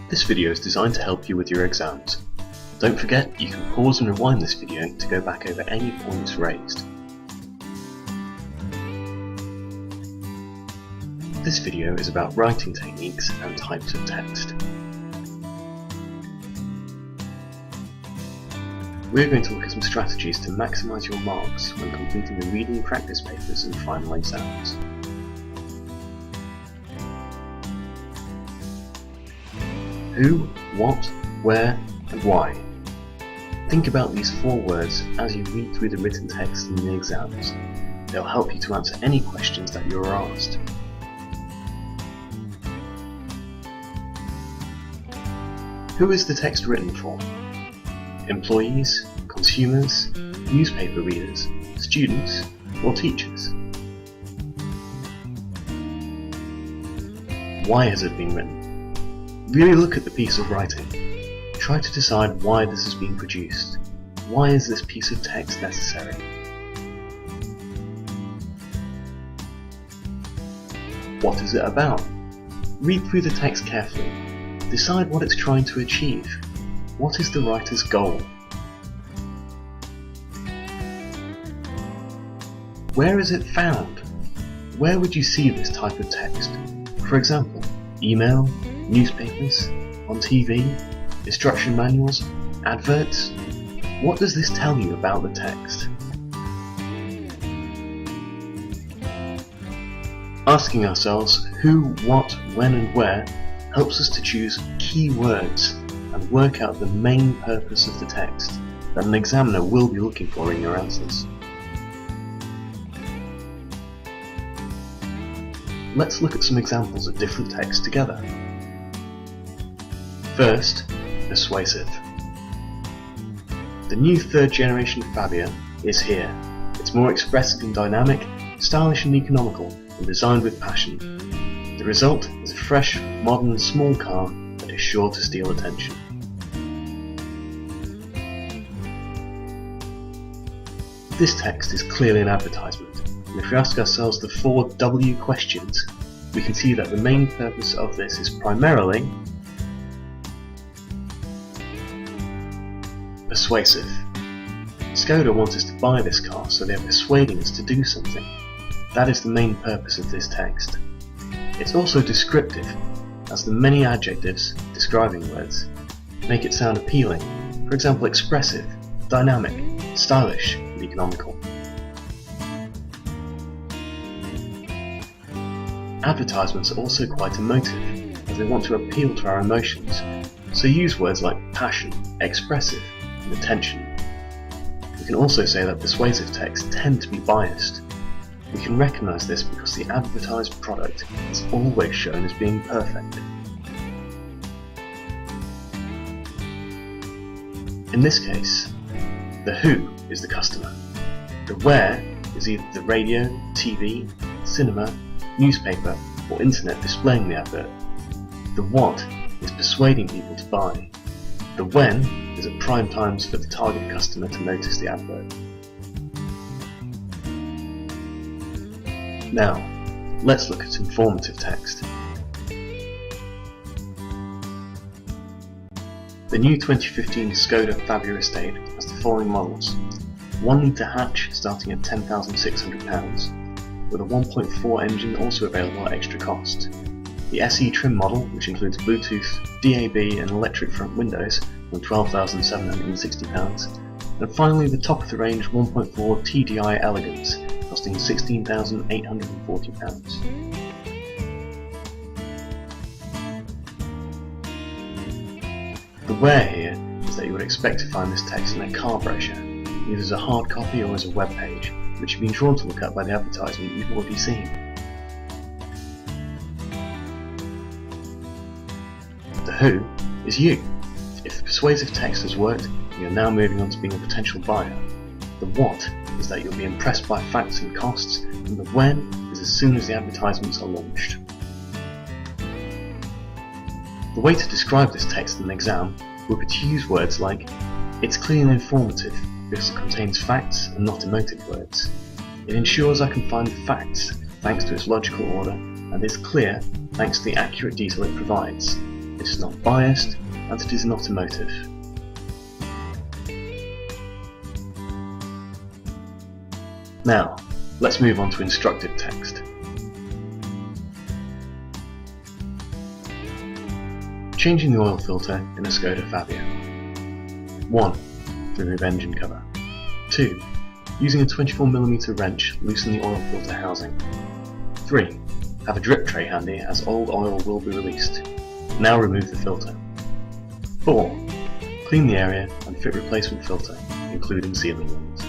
This video is designed to help you with your exams. Don't forget, you can pause and rewind this video to go back over any points raised. This video is about writing techniques and types of text. We're going to look at some strategies to maximise your marks when completing the reading practice papers and final exams. Who, what, where, and why. Think about these 4 words as you read through the written text in the exams. They'll help you to answer any questions that you are asked. Who is the text written for? Employees, consumers, newspaper readers, students, or teachers? Why has it been written? Really look at the piece of writing. Try to decide why this has been produced. Why is this piece of text necessary? What is it about? Read through the text carefully. Decide what it's trying to achieve. What is the writer's goal? Where is it found? Where would you see this type of text? For example, email, newspapers, on TV, instruction manuals, adverts? What does this tell you about the text? Asking ourselves who, what, when and where helps us to choose key words and work out the main purpose of the text that an examiner will be looking for in your answers. Let's look at some examples of different texts together. First, persuasive. The new 3rd generation Fabia is here. It's more expressive and dynamic, stylish and economical, and designed with passion. The result is a fresh, modern, small car that is sure to steal attention. This text is clearly an advertisement, and if we ask ourselves the 4 W questions, we can see that the main purpose of this is primarily persuasive. Skoda want us to buy this car, so they are persuading us to do something. That is the main purpose of this text. It's also descriptive, as the many adjectives, describing words, make it sound appealing. For example, expressive, dynamic, stylish, and economical. Advertisements are also quite emotive, as they want to appeal to our emotions, so use words like passion, expressive, and attention. We can also say that persuasive texts tend to be biased. We can recognise this because the advertised product is always shown as being perfect. In this case, the who is the customer. The where is either the radio, TV, cinema, newspaper, or internet displaying the advert. The what is persuading people to buy. The when is at prime times for the target customer to notice the advert. Now, let's look at informative text. The new 2015 Skoda Fabia Estate has the following models: 1 litre hatch starting at £10,600, with a 1.4 engine also available at extra cost. The SE trim model, which includes Bluetooth, DAB and electric front windows, from £12,760, and finally the top of the range 1.4 TDI Elegance, costing £16,840. The where here is that you would expect to find this text in a car brochure, either as a hard copy or as a web page, which you've been drawn to look at by the advertisement you've already seen. The who is you. If the persuasive text has worked, you are now moving on to being a potential buyer. The what is that you'll be impressed by facts and costs, and the when is as soon as the advertisements are launched. The way to describe this text in an exam would be to use words like, it's clear and informative because it contains facts and not emotive words. It ensures I can find the facts thanks to its logical order, and is clear thanks to the accurate detail it provides. it is not biased, and it is not emotive. Now, let's move on to instructive text. Changing the oil filter in a Skoda Fabia. 1. Remove engine cover. 2. Using a 24mm wrench, loosen the oil filter housing. 3. Have a drip tray handy as old oil will be released. Now remove the filter. 4. Clean the area and fit replacement filter, including sealing rings.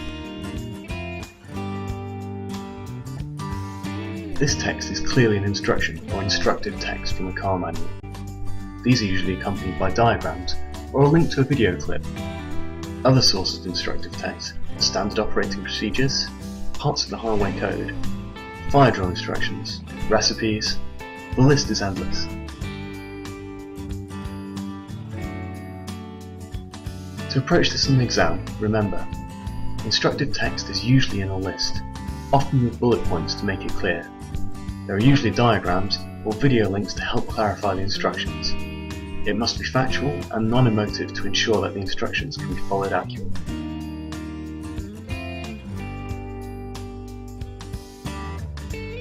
This text is clearly an instruction or instructive text from a car manual. These are usually accompanied by diagrams or a link to a video clip. Other sources of instructive text are standard operating procedures, parts of the highway code, fire drill instructions, recipes. The list is endless. To approach this in an exam, remember, instructive text is usually in a list, often with bullet points to make it clear. There are usually diagrams or video links to help clarify the instructions. It must be factual and non-emotive to ensure that the instructions can be followed accurately.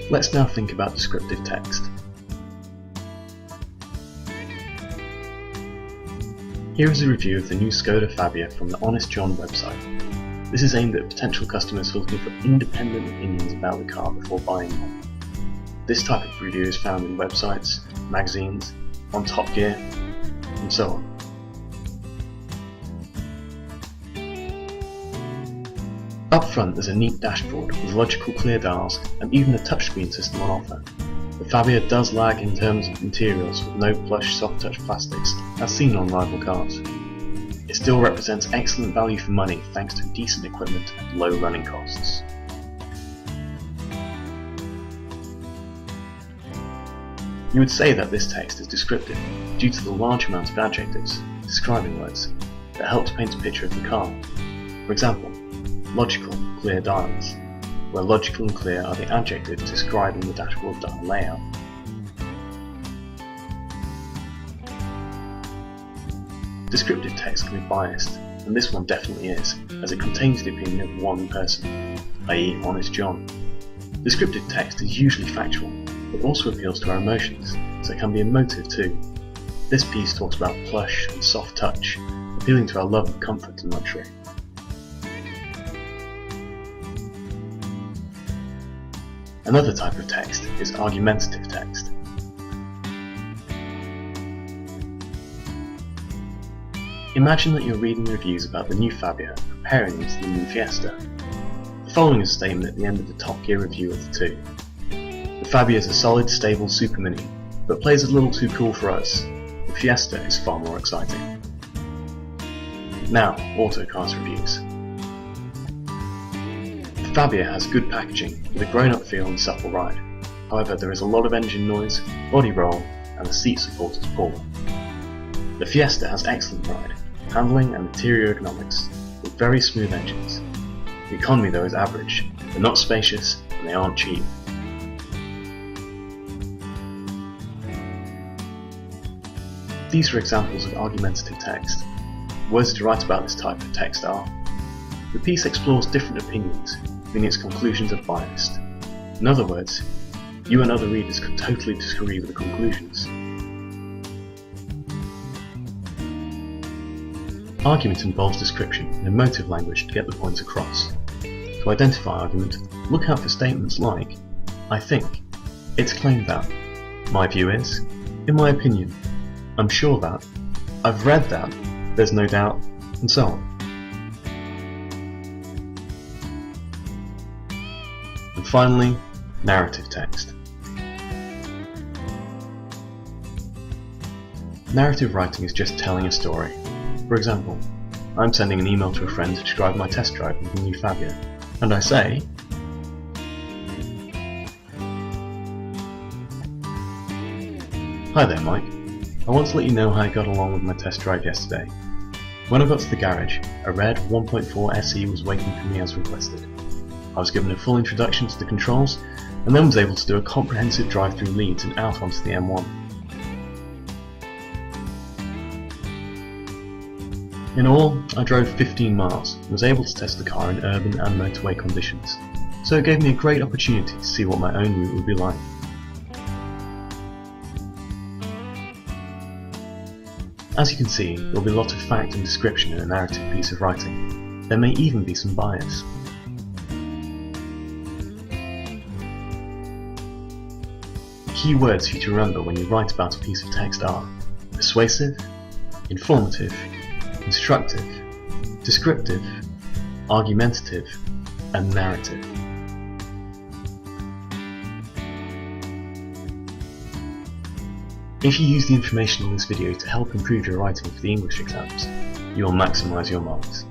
Let's now think about descriptive text. Here is a review of the new Skoda Fabia from the Honest John website. This is aimed at potential customers who are looking for independent opinions about the car before buying one. This type of review is found in websites, magazines, on Top Gear, and so on. Up front there's a neat dashboard with logical clear dials and even a touchscreen system on offer. The Fabia does lag in terms of materials with no plush soft touch plastics as seen on rival cars. It still represents excellent value for money thanks to decent equipment and low running costs. You would say that this text is descriptive due to the large amount of adjectives, describing words, that help to paint a picture of the car. For example, logical, clear dials, where logical and clear are the adjectives describing the dashboard dial layout. Descriptive text can be biased, and this one definitely is, as it contains the opinion of one person, i.e. Honest John. Descriptive text is usually factual, but also appeals to our emotions, so it can be emotive too. This piece talks about plush and soft touch, appealing to our love of comfort and luxury. Another type of text is argumentative text. Imagine that you're reading reviews about the new Fabia comparing it to the new Fiesta. The following is a statement at the end of the Top Gear review of the two. The Fabia is a solid, stable super mini, but plays a little too cool for us. The Fiesta is far more exciting. Now, Autocars reviews. The Fabia has good packaging, with a grown-up feel and supple ride. However, there is a lot of engine noise, body roll, and the seat support is poor. The Fiesta has excellent ride, handling and interior ergonomics, with very smooth engines. The economy though is average, they're not spacious, and they aren't cheap. These are examples of argumentative text. Words to write about this type of text are: the piece explores different opinions, meaning its conclusions are biased. In other words, you and other readers could totally disagree with the conclusions. Argument involves description and emotive language to get the points across. To identify argument, look out for statements like, I think, it's claimed that, my view is, in my opinion, I'm sure that, I've read that, there's no doubt, and so on. And finally, narrative text. Narrative writing is just telling a story. For example, I'm sending an email to a friend to describe my test drive with the new Fabia, and I say, Hi there Mike, I want to let you know how I got along with my test drive yesterday. When I got to the garage, a red 1.4 SE was waiting for me as requested. I was given a full introduction to the controls, and then was able to do a comprehensive drive through Leeds and out onto the M1. In all, I drove 15 miles and was able to test the car in urban and motorway conditions, so it gave me a great opportunity to see what my own route would be like. As you can see, there will be a lot of fact and description in a narrative piece of writing. There may even be some bias. Key words for you to remember when you write about a piece of text are persuasive, informative, instructive, descriptive, argumentative, and narrative. If you use the information in this video to help improve your writing for the English exams, you will maximise your marks.